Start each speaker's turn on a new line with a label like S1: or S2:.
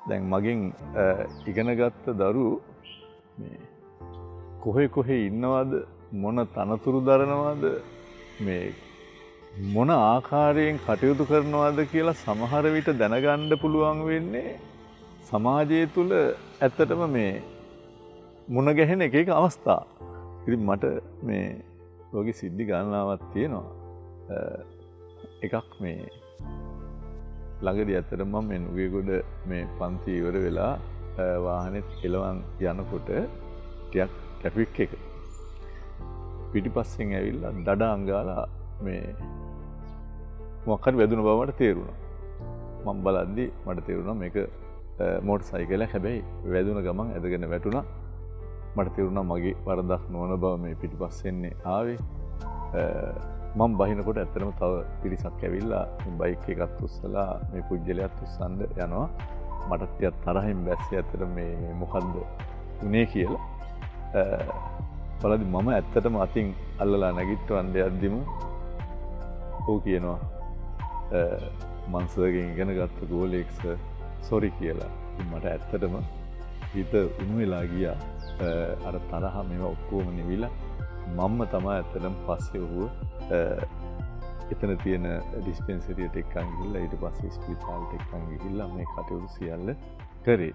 S1: දැන් මගෙන් ඉගෙනගත්ත දරුවෝ මේ කොහේ ඉන්නවද මොන තනතුරු දරනවද මේ මොන ආකාරයෙන් කටයුතු කරනවද කියලා සමහර විට දැනගන්න පුළුවන් වෙන්නේ සමාජය තුළ ඇත්තටම මේ මුණ ගැහෙන එක අවස්ථා. ඉතින් මට මේ වගේ සිද්ධි ගණනාවක් තියෙනවා. එකක් මේ ළඟදී ඇත්තටම මම මේ නුගේගොඩ මේ පන්ති ඉවර වෙලා වාහනේත් එලවන් යනකොට ටිකක් ට්‍රැෆික් එක පිටිපස්සෙන් ඇවිල්ලා දඩාම් ගාලා මේ මොකක් හරි වැදුන බව මට තේරුණා. මම බලද්දි මට තේරුණා මේක මෝටර් සයිකලයක්. හැබැයි වැදුන ගමන් ඇදගෙන වැටුණා. මට තේරුණා මගේ වරදක් නොවන බව මේ පිටිපස්සෙන්නේ ආවේ. මම බහිනකොට ඇත්තටම තව පිරිසක් ඇවිල්ලා බයික් එකත් උස්සලා මේ පුජ්‍යලයක් උස්සන්න යනවා. මට ටිකක් තරහින් බැස්සේ ඇත්තට මේ මොකද්ද උනේ කියලා. බලද්දි මම ඇත්තටම අතින් අල්ලලා නැගිටවන්න යද්දිම ඔව් කියනවා මං සර්ගෙන් ඉගෙන ගත්ත ගෝලෙක් සර් සෝරි කියලා. මට ඇත්තටම හිත උණු වෙලා ගියා. අර තරහ මේවා ඔක්කොම නිවිලා මම්ම තමයි ඇත්තටම පස්සේ ඔහුව එතන තියෙන ඩිස්පෙන්සරියට එක්කන් ගිහිල්ලා ඊට පස්සේ ස්පිතාලෙට එක්කන් ගිහිල්ලා මේ කටයුතු සියල්ල කරේ.